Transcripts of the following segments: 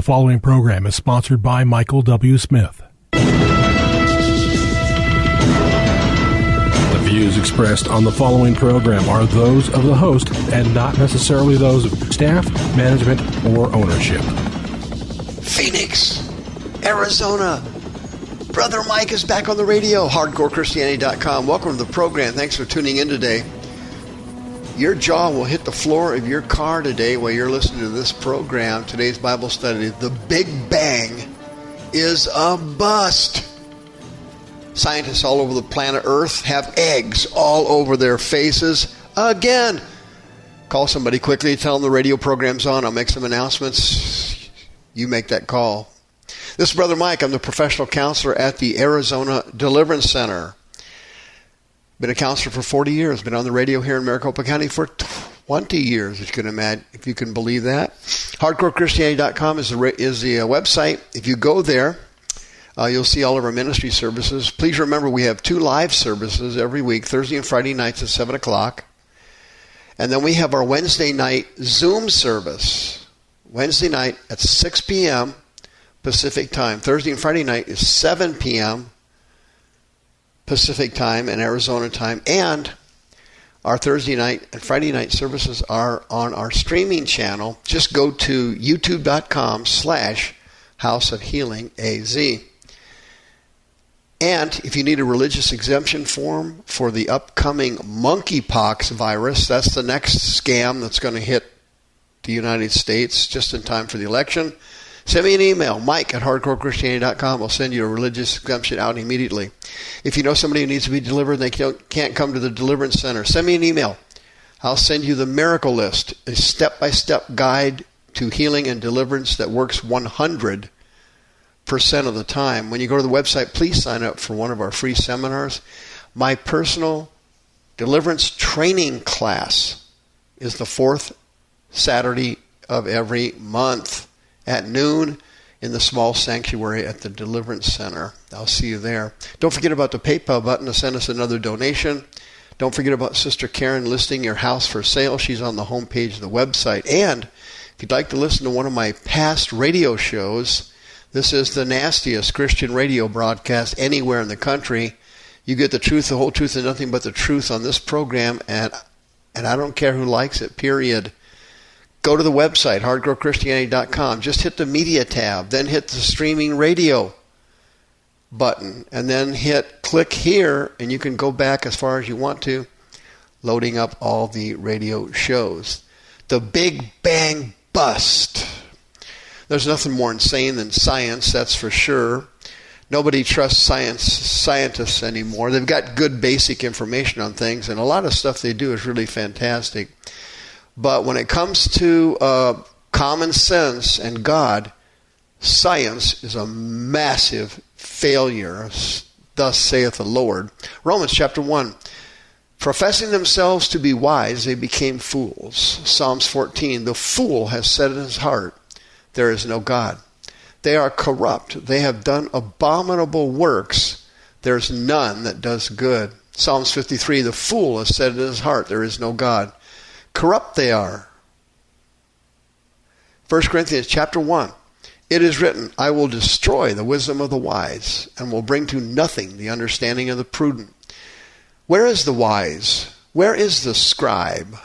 following program is sponsored by Michael W. Smith. The views expressed on the following program are those of the host and not necessarily those of staff, management, or ownership. Phoenix, Arizona. Brother Mike is back on the radio, hardcorechristianity.com. Welcome to the program. Thanks for tuning in today. Your jaw will hit the floor of your car today while you're listening to this program. Today's Bible study, The Big Bang is a bust. Scientists all over the planet Earth have eggs all over their faces again. Call somebody quickly, tell them the radio program's on. I'll make some announcements. You make that call. This is Brother Mike. I'm the professional counselor at the Arizona Deliverance Center. Been a counselor for 40 years. Been on the radio here in Maricopa County for 20 years, if you can imagine, if you can believe that. HardcoreChristianity.com is the website. If you go there, you'll see all of our ministry services. Please remember we have 2 live services every week, Thursday and Friday nights at 7 o'clock. And then we have our Wednesday night Zoom service. Wednesday night at 6 p.m. Pacific time. Thursday and Friday night is 7 p.m. Pacific time and Arizona time, and our Thursday night and Friday night services are on our streaming channel. Just go to youtube.com/House of Healing AZ. And if you need a religious exemption form for the upcoming monkeypox virus, that's the next scam that's going to hit the United States just in time for the election. Send me an email, mike@hardcorechristianity.com. I'll send you a religious exemption out immediately. If you know somebody who needs to be delivered and they can't come to the Deliverance Center, send me an email. I'll send you the Miracle List, a step-by-step guide to healing and deliverance that works 100% of the time. When you go to the website, please sign up for one of our free seminars. My personal deliverance training class is the 4th Saturday of every month at noon in the small sanctuary at the Deliverance Center. I'll see you there. Don't forget about the PayPal button to send us another donation. Don't forget about Sister Karen listing your house for sale. She's on the homepage of the website. And if you'd like to listen to one of my past radio shows, this is the nastiest Christian radio broadcast anywhere in the country. You get the truth, the whole truth, and nothing but the truth on this program, and I don't care who likes it, period. Go to the website, hardcorechristianity.com. Just hit the media tab, then hit the streaming radio button, and then click here, and you can go back as far as you want to, loading up all the radio shows. The Big Bang Bust. There's nothing more insane than science, that's for sure. Nobody trusts scientists anymore. They've got good basic information on things, and a lot of stuff they do is really fantastic. But when it comes to common sense and God, science is a massive failure. Thus saith the Lord. Romans chapter 1. Professing themselves to be wise, they became fools. Psalms 14. The fool has said in his heart, there is no God. They are corrupt. They have done abominable works. There is none that does good. Psalms 53. The fool has said in his heart, there is no God. Corrupt they are. 1 Corinthians chapter 1. It is written, I will destroy the wisdom of the wise, and will bring to nothing the understanding of the prudent. Where is the wise? Where is the scribe?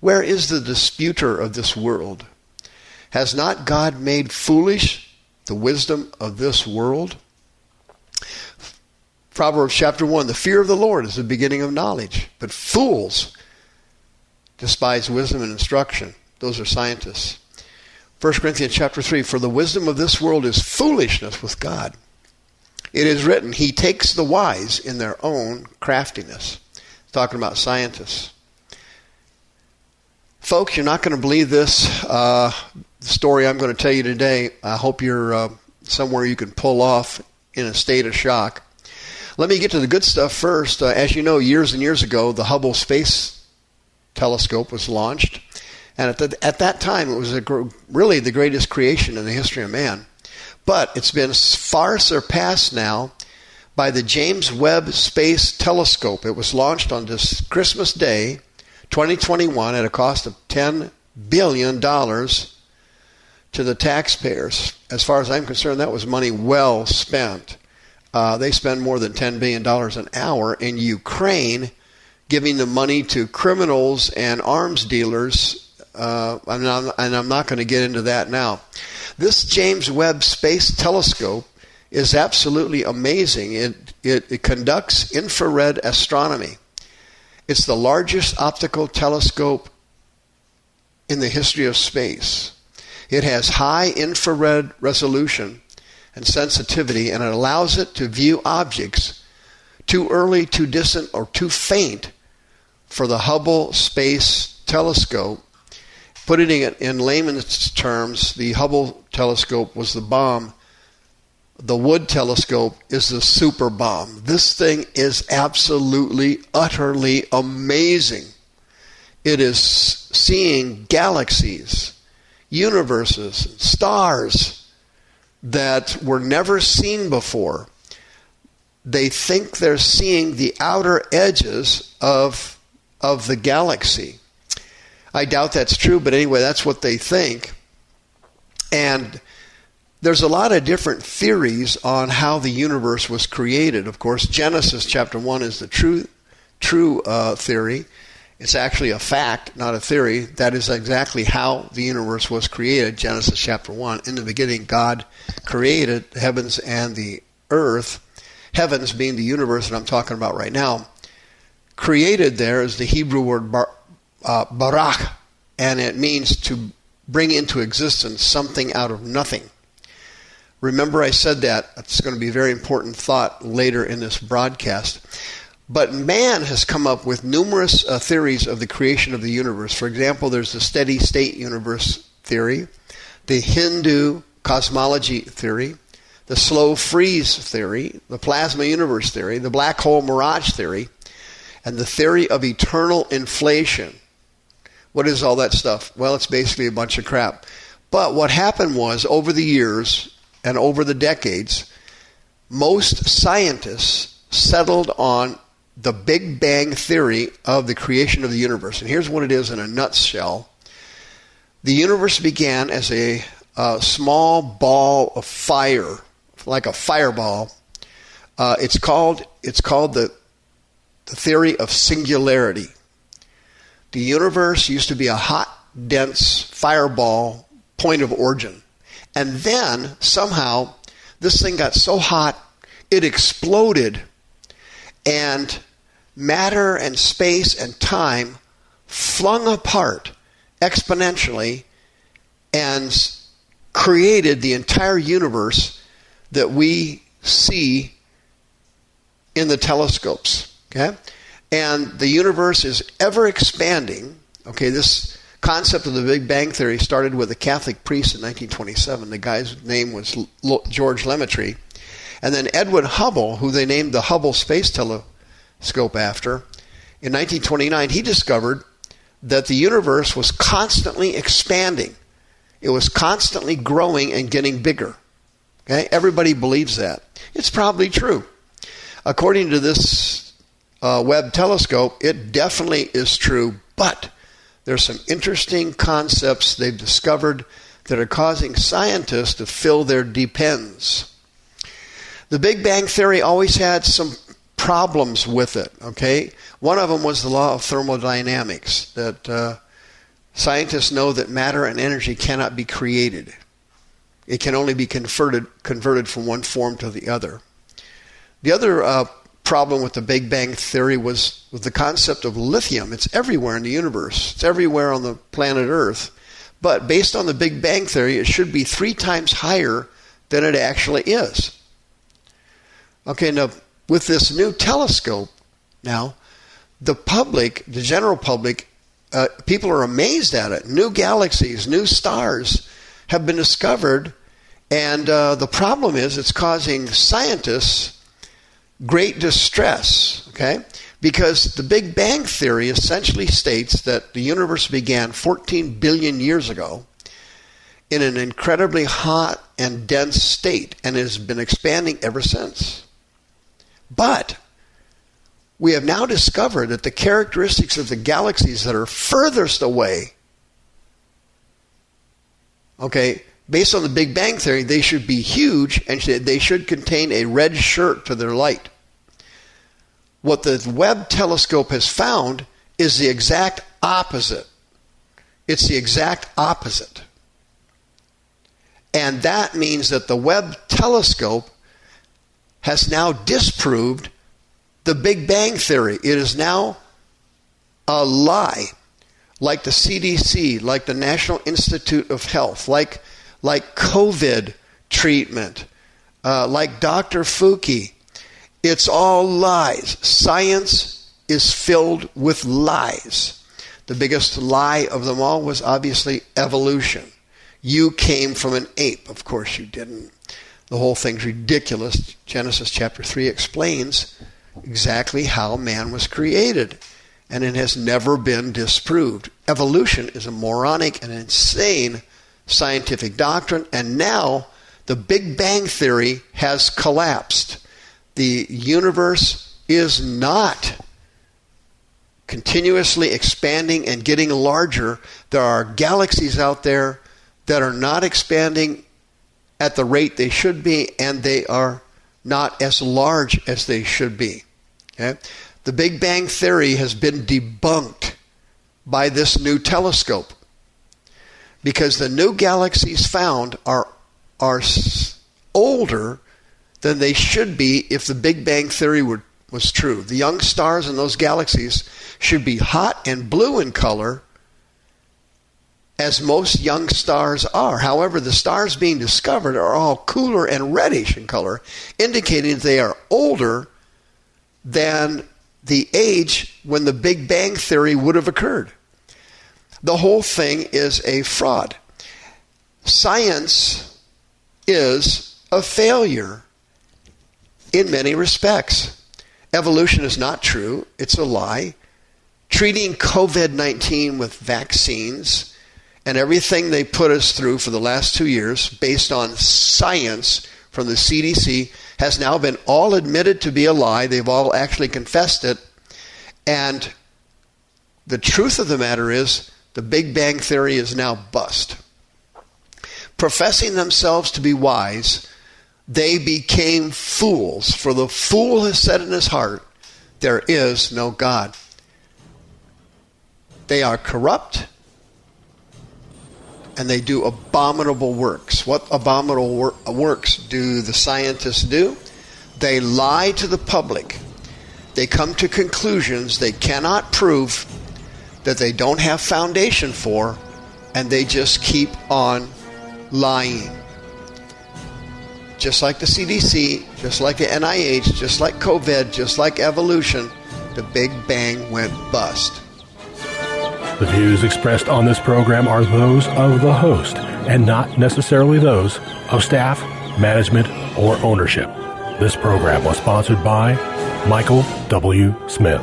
Where is the disputer of this world? Has not God made foolish the wisdom of this world? Proverbs chapter 1. The fear of the Lord is the beginning of knowledge, but fools despise wisdom and instruction. Those are scientists. 1 Corinthians chapter 3, for the wisdom of this world is foolishness with God. It is written, he takes the wise in their own craftiness. Talking about scientists. Folks, you're not going to believe this story I'm going to tell you today. I hope you're somewhere you can pull off in a state of shock. Let me get to the good stuff first. As you know, years and years ago, the Hubble Space Telescope was launched. And at that time, it was really the greatest creation in the history of man. But it's been far surpassed now by the James Webb Space Telescope. It was launched on this Christmas Day, 2021, at a cost of $10 billion to the taxpayers. as far as I'm concerned, that was money well spent. They spend more than $10 billion an hour in Ukraine, giving the money to criminals and arms dealers. And I'm not going to get into that now. This James Webb Space Telescope is absolutely amazing. It conducts infrared astronomy. It's the largest optical telescope in the history of space. It has high infrared resolution and sensitivity, and it allows it to view objects too early, too distant, or too faint for the Hubble Space Telescope. Putting it in layman's terms, the Hubble telescope was the bomb. The Wood telescope is the super bomb. This thing is absolutely, utterly amazing. It is seeing galaxies, universes, stars that were never seen before. They think they're seeing the outer edges of the galaxy. I doubt that's true, but anyway, that's what they think. And there's a lot of different theories on how the universe was created. Of course, Genesis chapter 1 is the true theory. It's actually a fact, not a theory. That is exactly how the universe was created. Genesis chapter 1. In the beginning, God created the heavens and the earth. Heavens being the universe that I'm talking about right now. Created there is the Hebrew word barak, and it means to bring into existence something out of nothing. Remember I said that. It's going to be a very important thought later in this broadcast. But man has come up with numerous theories of the creation of the universe. For example, there's the steady state universe theory, the Hindu cosmology theory, the slow freeze theory, the plasma universe theory, the black hole mirage theory, and the theory of eternal inflation. What is all that stuff? Well, it's basically a bunch of crap. But what happened was, over the years and over the decades, most scientists settled on the Big Bang theory of the creation of the universe. And here's what it is in a nutshell. The universe began as a small ball of fire, like a fireball. It's called the theory of singularity. The universe used to be a hot, dense fireball point of origin. And then, somehow, this thing got so hot, it exploded. And matter and space and time flung apart exponentially and created the entire universe that we see in the telescopes. Okay? And the universe is ever expanding. Okay, this concept of the Big Bang Theory started with a Catholic priest in 1927. The guy's name was George Lemaitre. And then Edwin Hubble, who they named the Hubble Space Telescope after, in 1929, he discovered that the universe was constantly expanding. It was constantly growing and getting bigger. Okay? Everybody believes that. It's probably true. According to this Webb telescope, it definitely is true, but there's some interesting concepts they've discovered that are causing scientists to fill their depends. The Big Bang Theory always had some problems with it, okay? One of them was the law of thermodynamics, that scientists know that matter and energy cannot be created. It can only be converted from one form to the other. The other problem with the Big Bang Theory was with the concept of lithium. It's everywhere in the universe. It's everywhere on the planet Earth. But based on the Big Bang Theory, it should be 3 times higher than it actually is. Okay, now with this new telescope, now the public, the general public, people are amazed at it. New galaxies, new stars have been discovered, and the problem is it's causing scientists great distress, okay? Because the Big Bang Theory essentially states that the universe began 14 billion years ago in an incredibly hot and dense state and has been expanding ever since. But we have now discovered that the characteristics of the galaxies that are furthest away, okay, based on the Big Bang Theory, they should be huge and they should contain a red shirt to their light. What the Webb telescope has found is the exact opposite. It's the exact opposite. And that means that the Webb telescope has now disproved the Big Bang Theory. It is now a lie. Like the CDC, like the National Institute of Health, like COVID treatment, like Dr. Fauci. It's all lies. Science is filled with lies. The biggest lie of them all was obviously evolution. You came from an ape. Of course you didn't. The whole thing's ridiculous. Genesis chapter 3 explains exactly how man was created, and it has never been disproved. Evolution is a moronic and insane scientific doctrine, and now the Big Bang Theory has collapsed. The universe is not continuously expanding and getting larger. There are galaxies out there that are not expanding at the rate they should be, and they are not as large as they should be. Okay? The Big Bang Theory has been debunked by this new telescope because the new galaxies found are older than they should be if the Big Bang Theory was true. The young stars in those galaxies should be hot and blue in color, as most young stars are. However, the stars being discovered are all cooler and reddish in color, indicating they are older than the age when the Big Bang Theory would have occurred. The whole thing is a fraud. Science is a failure in many respects. Evolution is not true. It's a lie. Treating COVID-19 with vaccines and everything they put us through for the last 2 years based on science from the CDC has now been all admitted to be a lie. They've all actually confessed it. And the truth of the matter is the Big Bang Theory is now bust. Professing themselves to be wise, they became fools. For the fool has said in his heart, there is no God. They are corrupt, and they do abominable works. What abominable works do the scientists do? They lie to the public. They come to conclusions they cannot prove, that they don't have foundation for, and they just keep on lying. Just like the CDC, just like the NIH, just like COVID, just like evolution, the Big Bang went bust. The views expressed on this program are those of the host and not necessarily those of staff, management, or ownership. This program was sponsored by Michael W. Smith.